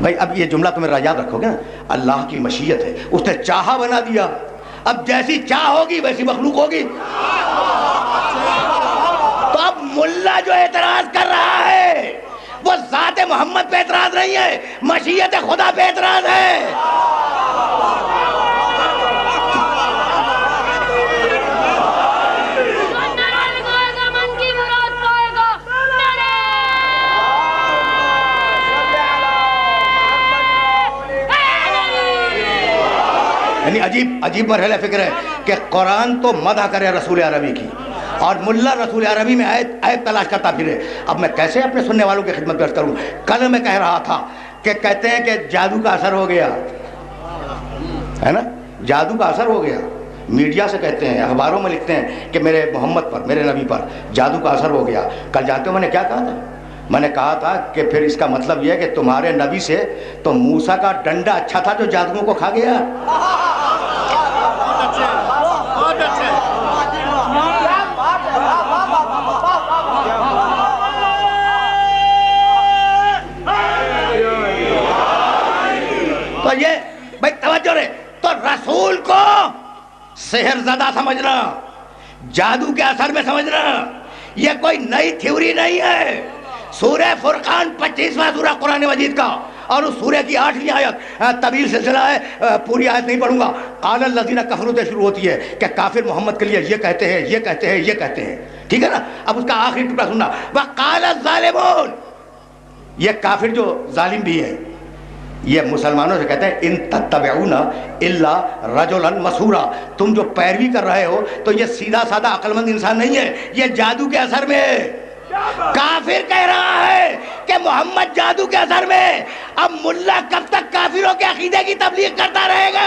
بھائی اب یہ جملہ تمہیں یاد رکھو گے نا، اللہ کی مشیت ہے، اس نے چاہا بنا دیا، اب جیسی چاہ ہوگی ویسی مخلوق ہوگی۔ تو اب ملا جو اعتراض کر رہا ہے وہ ذات محمد پہ اعتراض نہیں ہے، مشیت خدا پہ اعتراض ہے۔ یعنی عجیب مرحلہ فکر ہے کہ قرآن تو مدح کرے رسول عربی کی اور ملا رسول عربی میں آیت تلاش کرتا پھرے۔ اب میں کیسے اپنے سننے والوں کی خدمت پیش کروں؟ کل میں کہہ رہا تھا کہ کہتے ہیں کہ جادو کا اثر ہو گیا ہے نا، جادو کا اثر ہو گیا، میڈیا سے کہتے ہیں، اخباروں میں لکھتے ہیں کہ میرے محمد پر، میرے نبی پر جادو کا اثر ہو گیا۔ کل جانتے ہو میں نے کیا کہا تھا؟ میں نے کہا تھا کہ پھر اس کا مطلب یہ ہے کہ تمہارے نبی سے تو موسیٰ کا ڈنڈا اچھا تھا جو جادوؤں کو کھا گیا۔ تو یہ بھائی توجہ رہے، تو رسول کو سحر زدہ سمجھنا، جادو کے اثر میں سمجھنا یہ کوئی نئی تھیوری نہیں ہے۔ سورہ فرقان 25واں سورہ قرآن مجید کا اور اس سورہ کی 8ویں آیت، طویل سلسلہ ہے، پوری آیت نہیں پڑھوں گا۔ قال الذین کفروا سے شروع ہوتی ہے کہ کافر محمد کے لیے یہ کہتے ہیں، یہ کہتے ہیں، یہ کہتے ہیں، ٹھیک ہے نا۔ اب اس کا آخری ٹکڑا سننا، وقال الظالمون، یہ کافر جو ظالم بھی ہیں یہ مسلمانوں سے کہتے ہیں ان تتبعون الا رجلا مسحورا، تم جو پیروی کر رہے ہو تو یہ سیدھا سادہ عقل مند انسان نہیں ہے، یہ جادو کے اثر میں ہے۔ کافر کہہ رہا ہے کہ محمد جادو کے اثر میں، اب ملا کب تک کافروں کے عقیدے کی تبلیغ کرتا رہے گا؟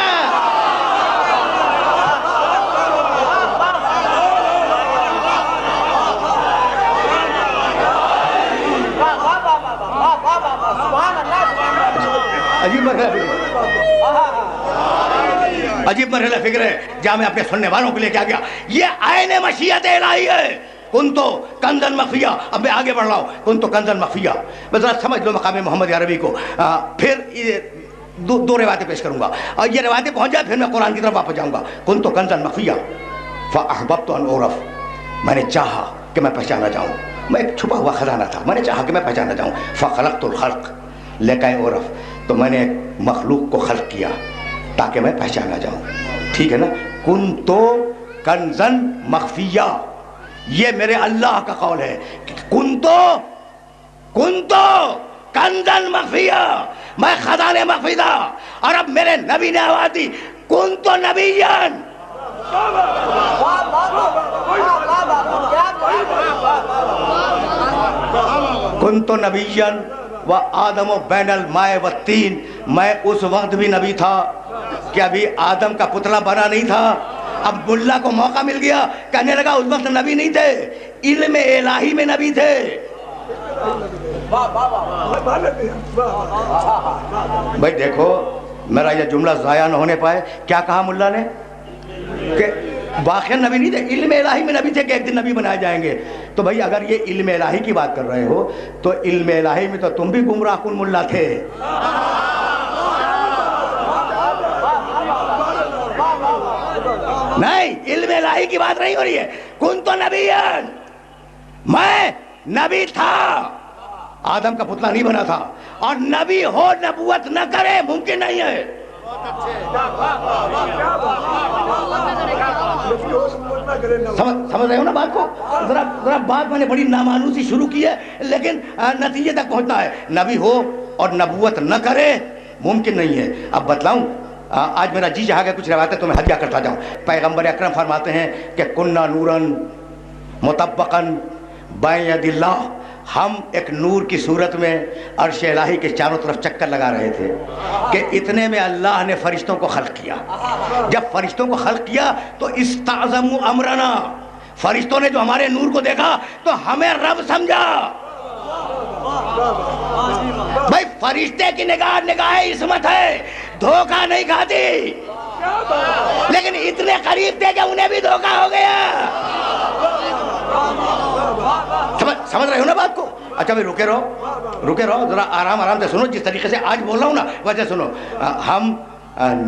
عجیب مرحلہ فکر ہے جہاں میں اپنے سننے والوں کو لے کے آ گیا۔ یہ عین مشیت الہی ہے، کن تو کنزن مخفیہ۔ اب میں آگے بڑھ رہا ہوں، کن تو کنزن مخفیہ، بس ذرا سمجھ لو مقام محمد عربی کو۔ پھر دو روایتیں پیش کروں گا اور یہ روایتیں پہنچ جائے پھر میں قرآن کی طرف واپس جاؤں گا۔ کن تو کنزن مخفیہ فاحببت ان اعرف، میں نے چاہا کہ میں پہچانا جاؤں، میں ایک چھپا ہوا خزانہ تھا، میں نے چاہا کہ میں پہچانا جاؤں۔ فخلقت الخلق لکے اعرف، تو میں نے مخلوق کو خلق کیا تاکہ میں پہچانا جاؤں، ٹھیک ہے نا۔ کن تو کنزن مخفیہ، یہ میرے اللہ کا قول ہے، کن تو کنزن مخفیہ، میں خزانے مخفی تھا۔ اور اب میرے نبی نے آواز دی، کن تو نبیان، کن تو نبیان و آدم و بین الماء والتین، میں اس وقت بھی نبی تھا کہ ابھی آدم کا پتلا بنا نہیں تھا۔ اب ملا کو موقع مل گیا، کہنے لگا اس وقت نبی نہیں تھے، علم الہی میں نبی تھے۔ بھائی دیکھو میرا یہ جملہ ضائع نہ ہونے پائے، کیا کہا ملا نے کہ واقعی نبی نہیں تھے، علم الہی میں نبی تھے کہ ایک دن نبی بنائے جائیں گے۔ تو بھائی اگر یہ علم الہی کی بات کر رہے ہو تو علم الہی میں تو تم بھی گمراہ کن ملا تھے۔ نہیں، علم الہی کی بات نہیں ہو رہی ہے۔ کن تو نبیان، میں نبی تھا، آدم کا پتلا نہیں بنا تھا، اور نبی ہو نبوت نہ کرے ممکن نہیں ہے۔ سمجھ رہے ہو نا بات کو؟ ذرا بات میں نے بڑی نامانوسی شروع کی ہے لیکن نتیجے تک پہنچنا ہے۔ نبی ہو اور نبوت نہ کرے ممکن نہیں ہے۔ اب بتلاؤں، آج میرا جی چاہا کہ کچھ روایتیں تمہیں ہدیہ کرتا جاؤں۔ پیغمبر اکرم فرماتے ہیں کہ کننا نورن مطبقاً بین ید اللہ، ہم ایک نور کی صورت میں عرش الہی کے چاروں طرف چکر لگا رہے تھے کہ اتنے میں اللہ نے فرشتوں کو خلق کیا۔ جب فرشتوں کو خلق کیا تو استعظموا امرنا، فرشتوں نے جو ہمارے نور کو دیکھا تو ہمیں رب سمجھا۔ بھائی فرشتے کی نگاہ عصمت ہے، دھوکہ نہیں کھاتی، لیکن اتنے قریب تھے کہ انہیں بھی دھوکہ ہو گیا۔ سمجھ رہے ہو نا بات کو؟ اچھا بھائی رکے رہو ذرا آرام سے سنو. جس طریقے سے آج بول رہا ہوں نا وجہ سنو. ہم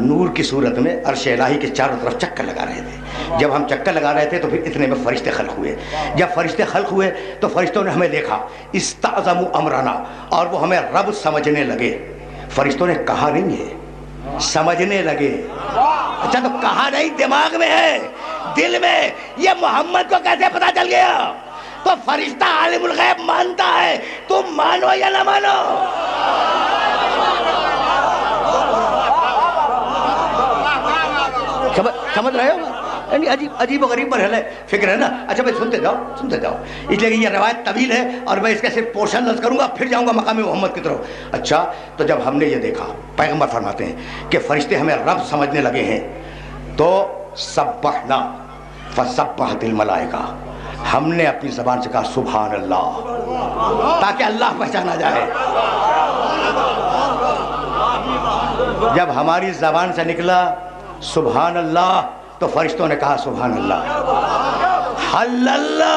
نور کی صورت میں عرش الہی کے چاروں طرف چکر لگا رہے تھے. جب ہم چکر لگا رہے تھے تو پھر اتنے میں فرشتے خلق ہوئے. جب فرشتے خلق ہوئے تو فرشتوں نے ہمیں دیکھا, استعظموا امرنا, اور وہ ہمیں رب سمجھنے لگے. فرشتوں نے کہا نہیں ہے, سمجھنے لگے. اچھا تو کہا نہیں, دماغ میں ہے, دل میں. یہ محمد کو کیسے پتا چل گیا؟ تو فرشتہ عالم الغیب مانتا ہے, تم مانو یا نہ مانو. سمجھ رہے ہو؟ یعنی عجیب و غریب مرحلہ فکر ہے نا. اچھا بھائی سنتے جاؤ اس لیے کہ یہ روایت طویل ہے اور میں اس کا صرف پورشن نظر کروں گا, پھر جاؤں گا مقام محمد کی طرف. اچھا تو جب ہم نے یہ دیکھا, پیغمبر فرماتے ہیں کہ فرشتے ہمیں رب سمجھنے لگے ہیں, تو سبحنا فسبحت الملائکہ, ہم نے اپنی زبان سے کہا سبحان اللہ, تاکہ اللہ پہچانا جائے. جب ہماری زبان سے نکلا سبحان اللہ تو فرشتوں نے کہا سبحان اللہ. حللنا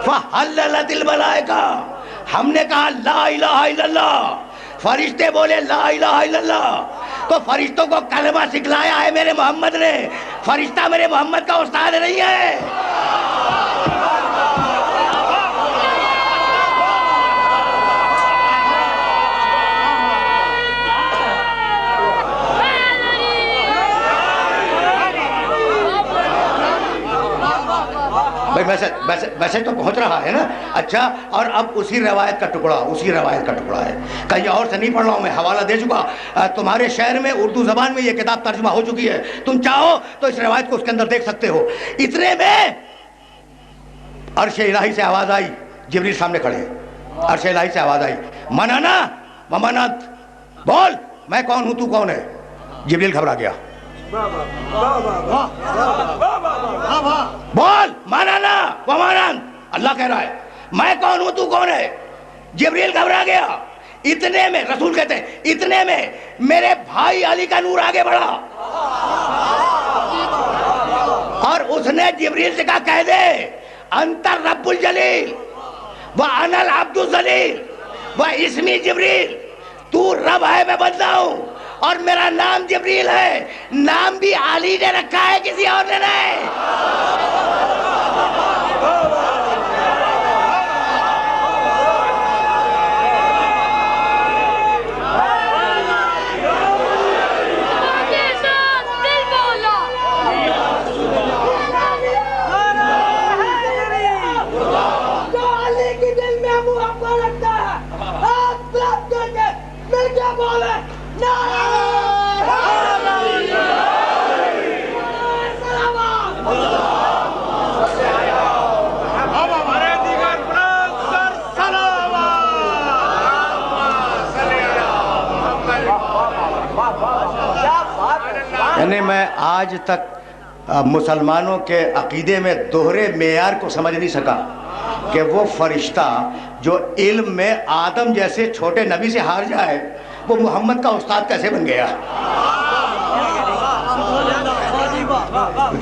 فحللت الملائکہ, ہم نے کہا لا الہ الا اللہ, فرشتے بولے لا الہ الا اللہ. تو فرشتوں کو کلمہ سکھلایا ہے میرے محمد نے. فرشتہ میرے محمد کا استاد نہیں ہے. ویسے تو پہنچ رہا ہے نا. اچھا, اور اب اسی روایت کا ٹکڑا ہے. کہیں اور سے نہیں پڑھ رہا ہوں میں, حوالہ دے چکا. تمہارے شہر میں اردو زبان میں یہ کتاب ترجمہ ہو چکی ہے. تم چاہو تو اس روایت کو اس کے اندر دیکھ سکتے ہو. اتنے میں عرش الہی سے آواز آئی, جبریل سامنے کھڑے. عرش الہی سے آواز آئی, منانا ممانت, بول میں کون ہوں, تو کون ہے. جبریل گھبرا گیا. بول مانانا ومانان, اللہ کہہ رہا ہے میں کون ہوں, تو کون ہے. جبریل گھبرا گیا. اتنے میں رسول کہتے ہیں اتنے میں میرے بھائی علی کا نور آگے بڑھا, اور اس نے جبریل سے کہا کہہ دے انت رب الجلیل وانا العبد الذلیل واسمی جبریل, تو رب ہے میں بندہ ہوں, اور میرا نام جبریل ہے. نام بھی علی نے رکھا ہے, کسی اور نے نہیں. یعنی میں آج تک مسلمانوں کے عقیدے میں دوہرے معیار کو سمجھ نہیں سکا کہ وہ فرشتہ جو علم میں آدم جیسے چھوٹے نبی سے ہار جائے, وہ محمد کا استاد کیسے بن گیا.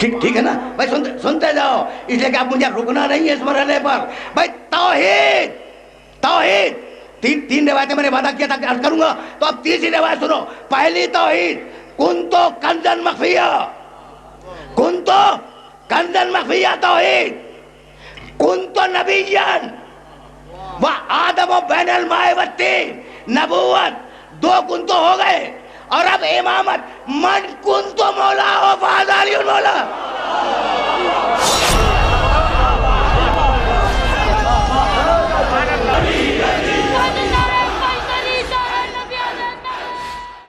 ٹھیک ہے نا بھائی, سنتے جاؤ, اس لیے کہ اب مجھے رکنا نہیں ہے اس مرحلے پر. بھائی توحید تین روایتیں میں نے وعدہ کیا تھا کہ عرض کروں گا, تو اب تیسری روایت سنو. پہلی توحید کنتو کنزن مخفیہ توحید, کنتو نبیان و آدم و بین الماء والتین, نبوت دو کنتو ہو گئے, اور اب امامت من کنتو مولا و فہذا علی مولا.